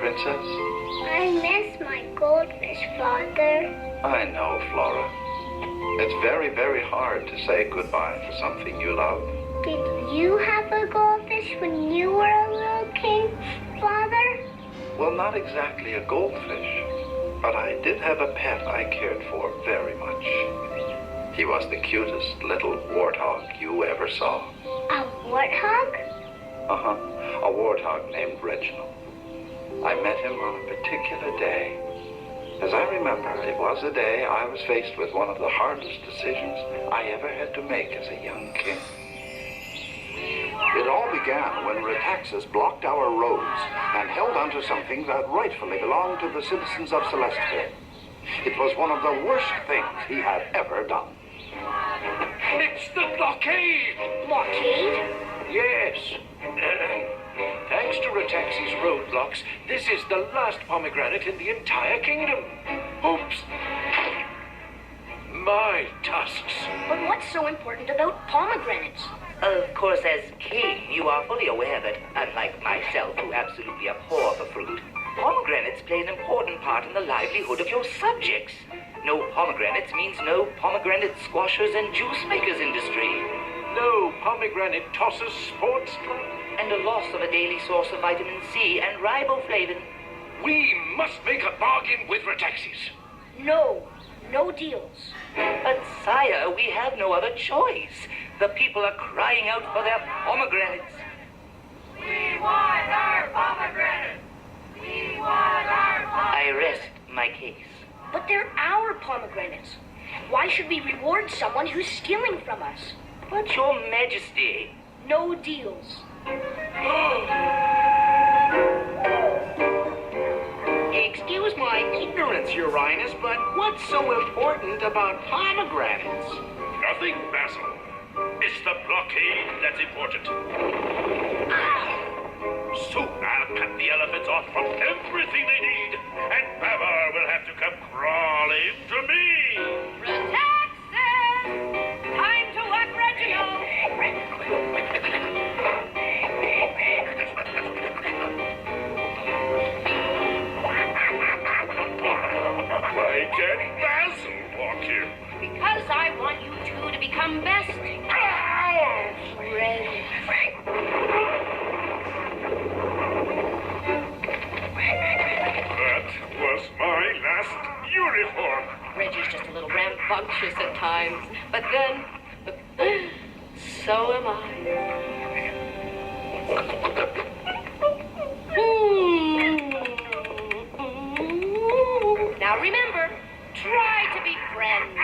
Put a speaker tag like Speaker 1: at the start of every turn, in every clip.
Speaker 1: Princess?
Speaker 2: I miss my goldfish, Father.
Speaker 1: I know, Flora. It's very, very hard to say goodbye to something you love.
Speaker 2: Did you have a goldfish when you were a little king, Father?
Speaker 1: Well, not exactly a goldfish, but I did have a pet I cared for very much. He was the cutest little warthog you ever saw.
Speaker 2: A warthog?
Speaker 1: Uh-huh. A warthog named Reginald. I met him on a particular day. As I remember, it was a day I was faced with one of the hardest decisions I ever had to make as a young king.
Speaker 3: It all began when Rataxes blocked our roads and held onto something that rightfully belonged to the citizens of Celesteville. It was one of the worst things he had ever done.
Speaker 4: It's the blockade!
Speaker 2: Blockade?
Speaker 4: Yes. Thanks to Rataxes' roadblocks, this is the last pomegranate in the entire kingdom. Oops. My tusks.
Speaker 5: But what's so important about pomegranates?
Speaker 6: Of course, as king, you are fully aware that, unlike myself, who absolutely abhor the fruit, pomegranates play an important part in the livelihood of your subjects. No pomegranates means no pomegranate squashers and juice makers industry.
Speaker 4: No pomegranate tossers sports drink.
Speaker 6: And a loss of a daily source of vitamin C and riboflavin.
Speaker 4: We must make a bargain with Rataxes.
Speaker 5: No deals.
Speaker 6: But sire, we have no other choice. The people are crying out for their pomegranates.
Speaker 7: We want our pomegranates! We want our pomegranates!
Speaker 6: I rest my case.
Speaker 5: But they're our pomegranates. Why should we reward someone who's stealing from us?
Speaker 6: But your majesty...
Speaker 5: No deals.
Speaker 8: Excuse my ignorance, Your Highness, but what's so important about pomegranates?
Speaker 4: Nothing, Basil. It's the blockade that's important. Soon I'll cut the elephants off from everything they need, and Babar will have to come crawling to me.
Speaker 7: Rataxes! Time to work, Reginald!
Speaker 4: Why can't Basil walk here?
Speaker 7: Because I want you two to become best friends.
Speaker 4: That was my last uniform.
Speaker 9: Reggie's just a little rambunctious at times, but then, so am I. Now remember, try to be friends.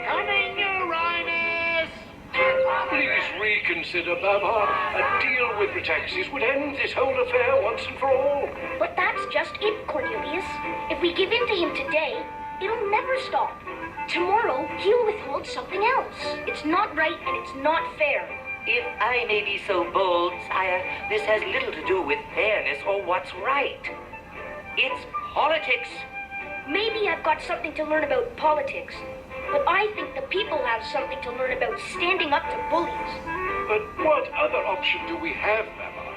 Speaker 8: Coming, Your Highness!
Speaker 4: Please reconsider, Babar. A deal with Rataxes would end this whole affair once and for all.
Speaker 5: But that's just it, Cornelius. If we give in to him today, it'll never stop. Tomorrow, he'll withhold something else. It's not right and it's not fair.
Speaker 6: If I may be so bold, sire, this has little to do with fairness or what's right. It's politics.
Speaker 5: Maybe I've got something to learn about politics, but I think the people have something to learn about standing up to bullies.
Speaker 4: But what other option do we have, Babar?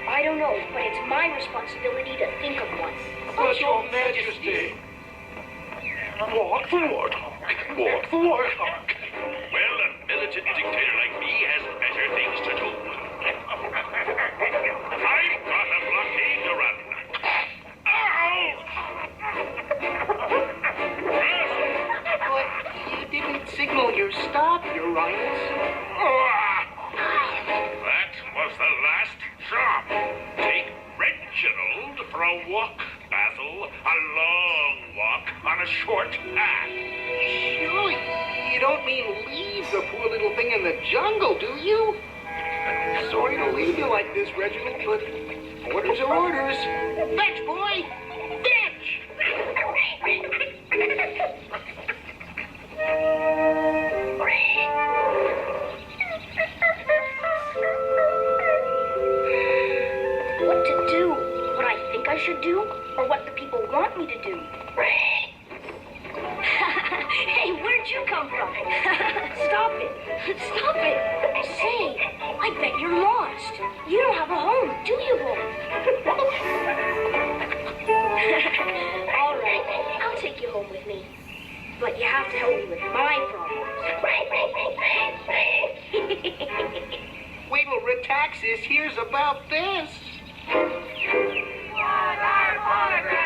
Speaker 5: I don't know, but it's my responsibility to think of one.
Speaker 4: But Your Majesty... Walk the warthog. Walk the warthog. Well, a militant dictator like me has better things to do. I've got a blockade to run.
Speaker 8: But you didn't signal your stop, Your Highness.
Speaker 4: That was the last job. Take Reginald for a walk, Basil. A long walk on a short path.
Speaker 8: Surely, you don't mean leave the poor little thing in the jungle, do you? Sorry to leave you like this, Reginald, but orders are orders. Fetch, boy! Fetch!
Speaker 5: What to do? What I think I should do? Or what the people want me to do? Hey, where'd you come from? Stop it! Stop it! Say, I bet you're lost. You don't have a home, do you, boy? All right, I'll take you home with me. But you have to help me with my problems.
Speaker 8: Wait till Rataxes hears about this.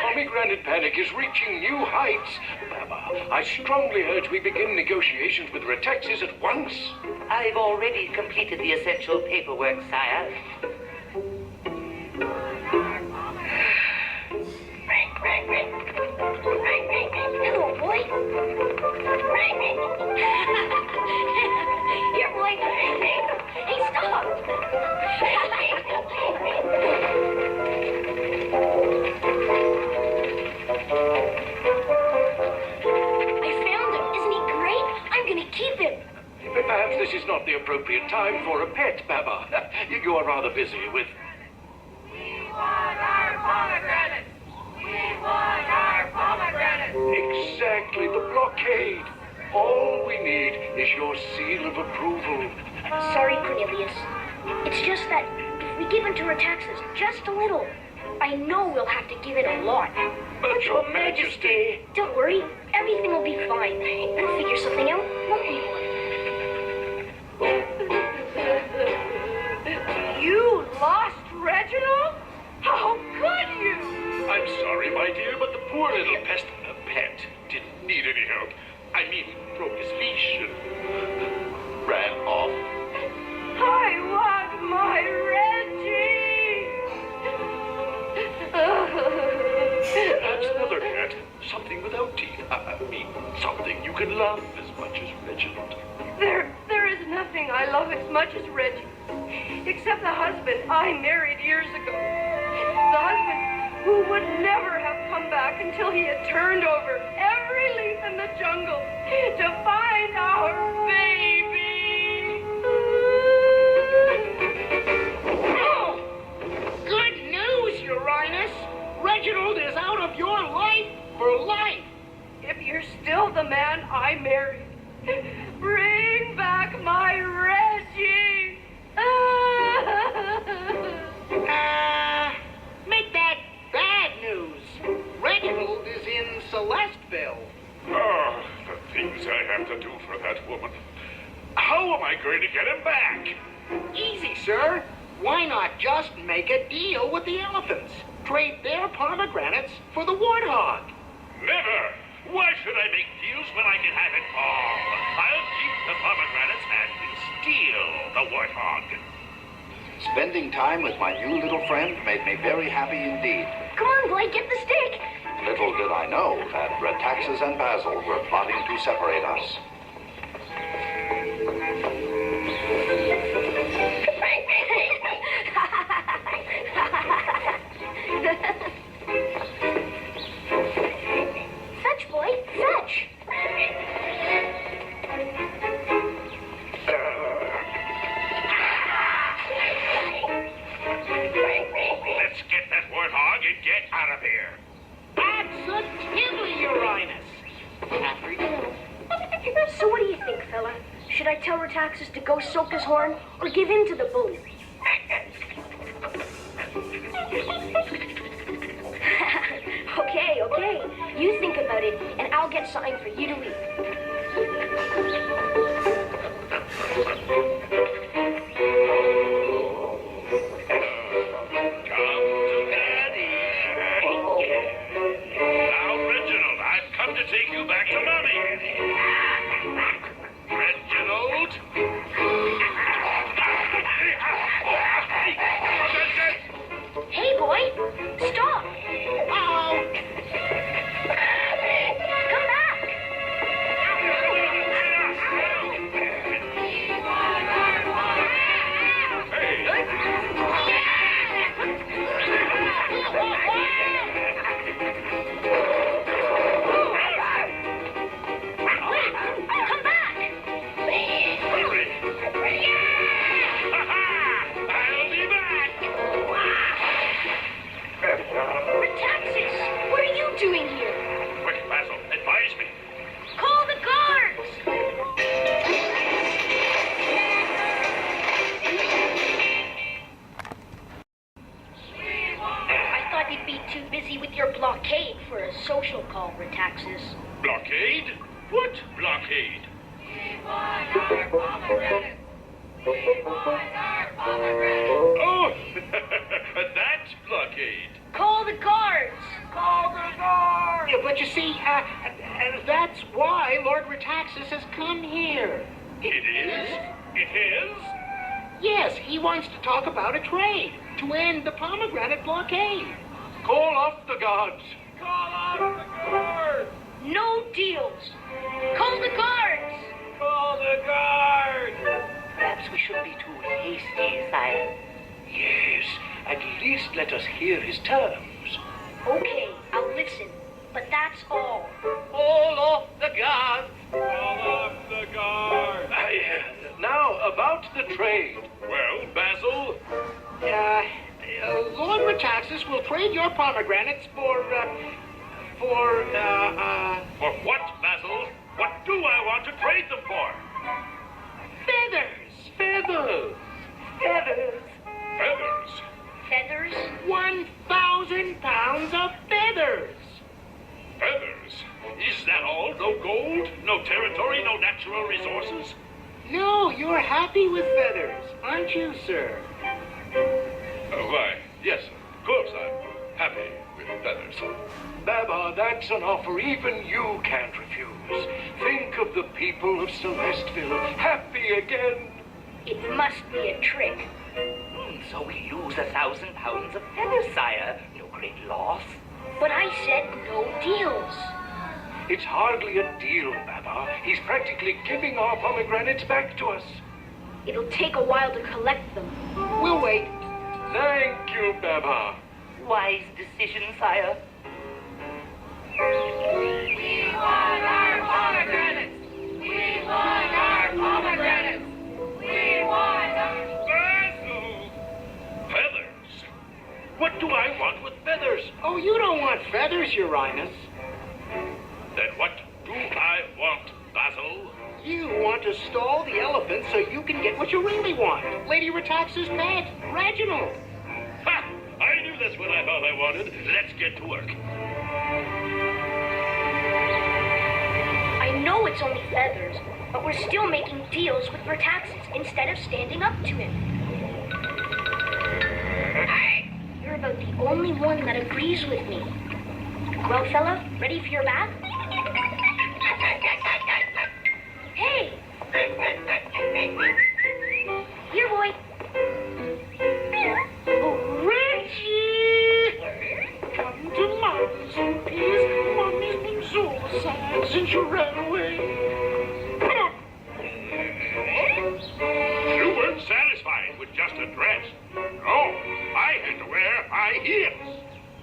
Speaker 4: Pomegranate panic is reaching new heights. Babar, I strongly urge we begin negotiations with Rataxes at once.
Speaker 6: I've already completed the essential paperwork, sire.
Speaker 5: Hello, boy. Here, boy. Hey, stop. I found him. Isn't he great? I'm going to keep him.
Speaker 4: Perhaps this is not the appropriate time for a pet, Babar. You are rather busy with...
Speaker 7: We want our pomegranate! We want our pomegranate!
Speaker 4: Exactly, the blockade. All we need is your seal of approval.
Speaker 5: Sorry, Cornelius. It's just that if we give in to Rataxes just a little, I know we'll have to give in a lot.
Speaker 4: But your Majesty...
Speaker 5: Don't worry. Everything will be fine. We'll figure something out, won't we, boy?
Speaker 7: You lost Reginald? How could you?
Speaker 4: I'm sorry, my dear, but the poor little pet didn't need any help. I mean, broke his leash and ran off.
Speaker 7: I want my Reggie!
Speaker 4: Perhaps another cat, something without teeth. I mean, something you can love as much as Reginald.
Speaker 7: There is nothing I love as much as Reggie, except the husband I married years ago. The husband who would never have come back until he had turned over every leaf in the jungle to find our baby.
Speaker 8: Oh! Good news, Uranus! Reginald is out of your life for life!
Speaker 7: If you're still the man I married, bring back my Reggie!
Speaker 8: Make that bad news. Reginald is in Celesteville.
Speaker 4: Oh, the things I have to do for that woman. How am I going to get him back?
Speaker 8: Easy, sir. Why not just make a deal with the elephants? Trade their pomegranates for the warthog.
Speaker 4: Never! Why should I make deals when I can have it all? I'll keep the pomegranates and we'll steal the warthog.
Speaker 3: Spending time with my new little friend made me very happy indeed.
Speaker 5: Come on, boy, get the stick.
Speaker 3: Little did I know that Rataxes and Basil were plotting to separate us.
Speaker 5: Fetch, boy, fetch.
Speaker 4: Let's get that warthog and get out of here.
Speaker 8: Absolutely, Uranus. After you.
Speaker 5: So what do you think, fella? Should I tell Rataxes to go soak his horn or give in to the bully? Okay. You think about it, and I'll get something for you to eat.
Speaker 4: Come to Daddy. Now, Reginald, I've come to take you back to Mommy. Reginald?
Speaker 5: Hey, boy, stop!
Speaker 8: Uh-oh.
Speaker 5: Come back! Rataxes.
Speaker 4: Blockade? What blockade? Oh, that's blockade.
Speaker 5: Call the guards!
Speaker 8: Call the guard! Yeah, but you see, that's why Lord Rataxes has come here.
Speaker 4: It is? It is?
Speaker 8: Yes, he wants to talk about a trade to end the pomegranate blockade. Call off the guards. Call off the guards!
Speaker 5: No deals! Call the guards!
Speaker 8: Call the guards!
Speaker 6: Perhaps we shouldn't be too hasty, sire.
Speaker 4: Yes, at least let us hear his terms.
Speaker 5: Okay, I'll listen. But that's all.
Speaker 8: Call off the guards! Call off the guards!
Speaker 4: Now, about the trade. Well, Basil?
Speaker 8: Lord Rataxes will trade your pomegranates for
Speaker 4: For what, Basil? What do I want to trade them for?
Speaker 8: feathers!
Speaker 6: Feathers.
Speaker 4: Feathers.
Speaker 5: Feathers?
Speaker 8: 1,000 pounds of feathers!
Speaker 4: Feathers? Is that all? No gold? No territory? No natural resources?
Speaker 8: No, you're happy with feathers, aren't you, sir?
Speaker 4: Why, yes, of course I'm happy with feathers.
Speaker 10: Babar, that's an offer even you can't refuse. Think of the people of Celesteville, happy again.
Speaker 5: It must be a trick.
Speaker 6: So we lose 1,000 pounds of feathers, sire. No great loss.
Speaker 5: But I said no deals.
Speaker 10: It's hardly a deal, Babar. He's practically giving our pomegranates back to us.
Speaker 5: It'll take a while to collect them.
Speaker 8: We'll wait.
Speaker 10: Thank you, Babar.
Speaker 6: Wise decision, sire.
Speaker 7: We want our pomegranates! We want our pomegranates! We want our...
Speaker 4: Feathers? What do I want with feathers?
Speaker 8: Oh, you don't want feathers, Your Highness.
Speaker 4: Then what do I want, Basil?
Speaker 8: You want to stall the elephant so you can get what you really want. Lady Rataxes' pet, Reginald.
Speaker 4: Ha! I knew that's what I thought I wanted. Let's get to work.
Speaker 5: I know it's only feathers, but we're still making deals with Rataxes instead of standing up to him. You're about the only one that agrees with me. Well, fella, ready for your bath? Hey! Here, boy.
Speaker 8: Oh, Reggie! Come to Mommy's, please. Mommy's been so sad since you ran away.
Speaker 4: You weren't satisfied with just a dress. No, I had to wear high heels.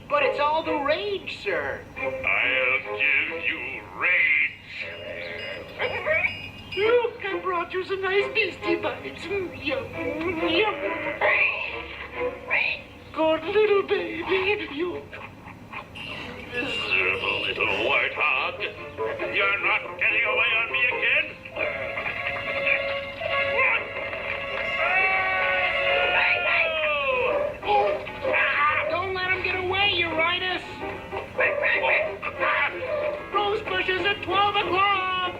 Speaker 8: But it's all the rage, sir.
Speaker 4: I'll give you rage.
Speaker 8: Look, I brought you some nice beastie bites. Yum, yum. Good little baby, you...
Speaker 4: Miserable little warthog. You're not getting away on me again?
Speaker 8: Don't let him get away, Your Highness. Rose bushes at 12 o'clock.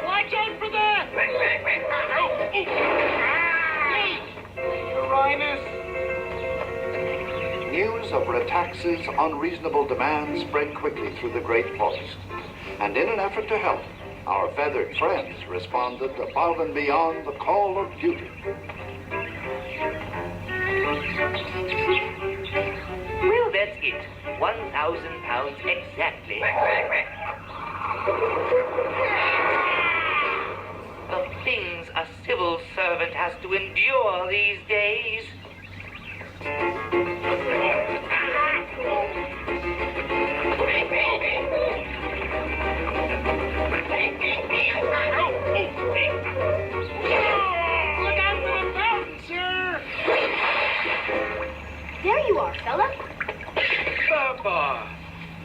Speaker 8: Watch out for that. Your Highness.
Speaker 3: News of Rataxes' unreasonable demands spread quickly through the great forest. And in an effort to help, our feathered friends responded above and beyond the call of duty.
Speaker 6: Well, that's it. 1,000 pounds exactly. The things a civil servant has to endure these days.
Speaker 8: Look out for the fountain, sir.
Speaker 5: There you are, fella.
Speaker 10: Babar,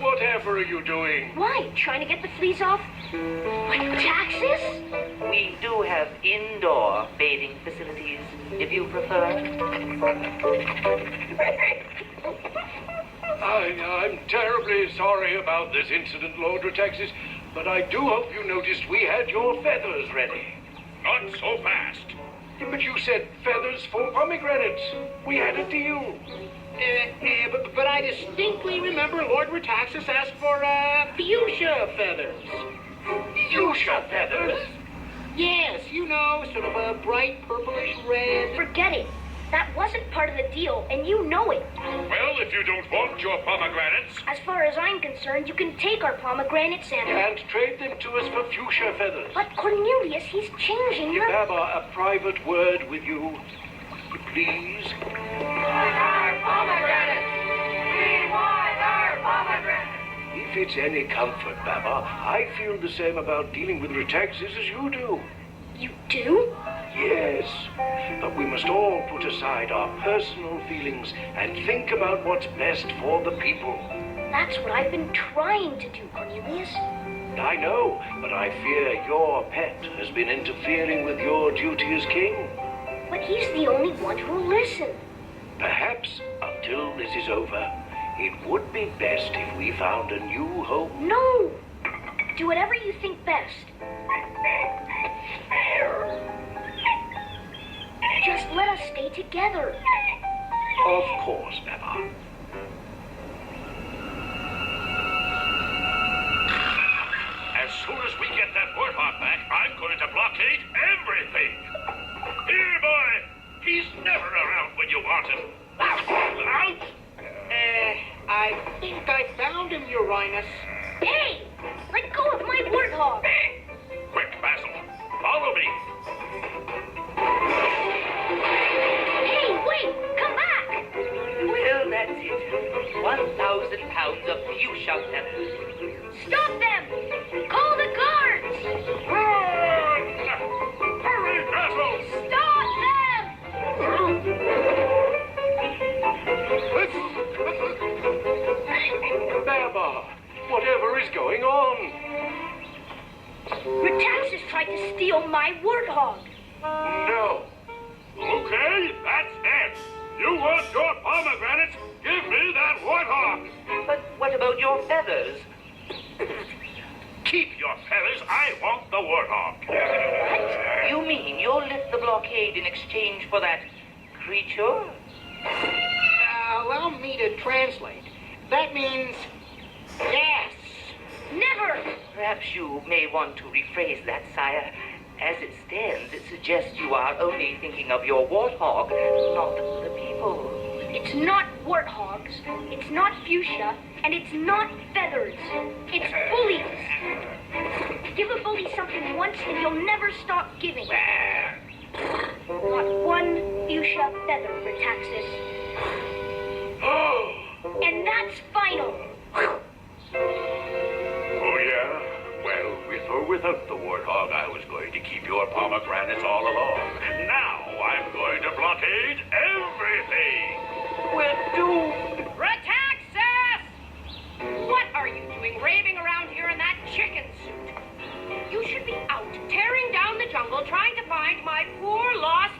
Speaker 10: whatever are you doing?
Speaker 5: Why? Trying to get the fleas off? Rataxes?
Speaker 6: We do have indoor bathing facilities, if you prefer.
Speaker 10: I'm terribly sorry about this incident, Lord Rataxes, but I do hope you noticed we had your feathers ready.
Speaker 4: Not so fast.
Speaker 10: But you said feathers for pomegranates. We had a deal.
Speaker 8: But I distinctly remember Lord Rataxes asked for, fuchsia feathers.
Speaker 10: Fuchsia feathers?
Speaker 8: Yes, you know, sort of a bright purplish red.
Speaker 5: Forget it. That wasn't part of the deal, and you know it.
Speaker 4: Well, if you don't want your pomegranates...
Speaker 5: As far as I'm concerned, you can take our pomegranates
Speaker 10: and trade them to us for fuchsia feathers.
Speaker 5: But Cornelius, he's changing the...
Speaker 10: Babar, a private word with you, please.
Speaker 7: Our pomegranates! We want our pomegranates!
Speaker 10: If it's any comfort, Babar, I feel the same about dealing with Rataxes as you do.
Speaker 5: You do?
Speaker 10: Yes, but we must all put aside our personal feelings and think about what's best for the people.
Speaker 5: That's what I've been trying to do, Cornelius.
Speaker 10: I know, but I fear your pet has been interfering with your duty as king.
Speaker 5: But he's the only one who'll listen.
Speaker 10: Perhaps, until this is over, it would be best if we found a new home.
Speaker 5: No! Do whatever you think best. Just let us stay together.
Speaker 10: Of course, Babar.
Speaker 4: As soon as we get that warthog back, I'm going to blockade everything. Here, boy. He's never around when you want him.
Speaker 8: I think I found him, Uranus.
Speaker 5: Hey! Let go of my warthog!
Speaker 4: Quick, Basil. Follow me.
Speaker 5: Hey, wait! Come back!
Speaker 6: Well, that's it. 1,000 pounds of fuchsia feathers.
Speaker 5: Stop them! Call the guards!
Speaker 4: Run! Hurry, Basil!
Speaker 5: Stop them!
Speaker 10: Babar, whatever is going on?
Speaker 5: Rataxes tried to steal my warthog.
Speaker 10: No.
Speaker 4: Okay, that's it. You want your pomegranates? Give me that warthog.
Speaker 6: But what about your feathers?
Speaker 4: Keep your feathers. I want the warthog.
Speaker 6: What? You mean you'll lift the blockade in exchange for that creature?
Speaker 8: Allow me to translate. That means yes.
Speaker 5: Never!
Speaker 6: Perhaps you may want to rephrase that, sire. As it stands, it suggests you are only thinking of your warthog, not the people.
Speaker 5: It's not warthogs, it's not fuchsia, and it's not feathers. It's bullies. Give a bully something once and you'll never stop giving. Not one fuchsia feather, Rataxes. And that's final.
Speaker 4: Oh, yeah? Well, with or without the warthog, I was going to keep your pomegranates all along. Now I'm going to blockade everything.
Speaker 6: We're doomed.
Speaker 9: Rataxes! What are you doing raving around here in that chicken suit? You should be out tearing down the jungle trying to find my poor lost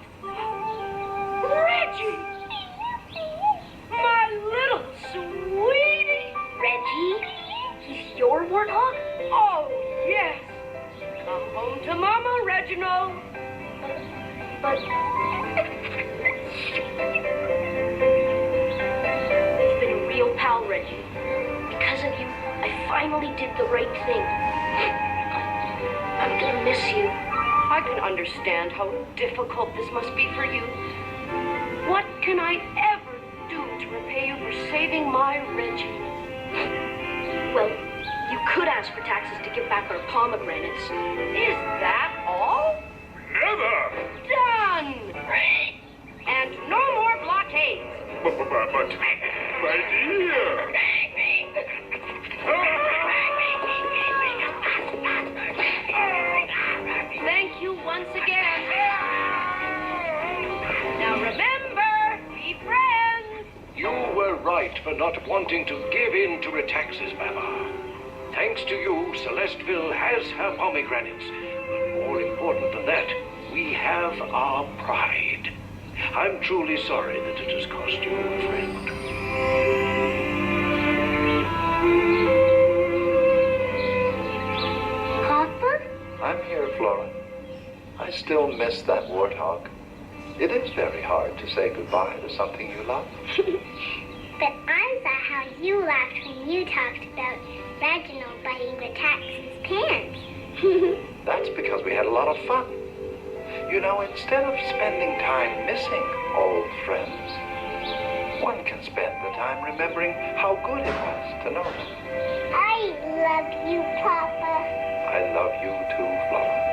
Speaker 9: Reggie! My little sweetie!
Speaker 5: Reggie? He's your warthog?
Speaker 9: Oh, yes. Come home to Mama, Reginald.
Speaker 5: But... You've been a real pal, Reggie. Because of you, I finally did the right thing. I'm gonna miss you.
Speaker 9: I can understand how difficult this must be for you. What can I ever do to repay you for saving my Reggie?
Speaker 5: Well, you could ask Rataxes to give back our pomegranates.
Speaker 9: Is that all?
Speaker 4: Never!
Speaker 9: Done! And no more blockades.
Speaker 4: But, my dear!
Speaker 9: Thank you once again. Now remember, be friends.
Speaker 10: You were right for not wanting to give in to Rataxes, Babar. Thanks to you, Celesteville has her pomegranates. But more important than that, we have our pride. I'm truly sorry that it has cost you a friend.
Speaker 1: Flora. I still miss that warthog. It is very hard to say goodbye to something you love.
Speaker 2: But I saw how you laughed when you talked about Reginald biting Rataxes' pants.
Speaker 1: That's because we had a lot of fun. You know, instead of spending time missing old friends, one can spend the time remembering how good it was to know them.
Speaker 2: I love you, Papa.
Speaker 1: I love you too, Flora.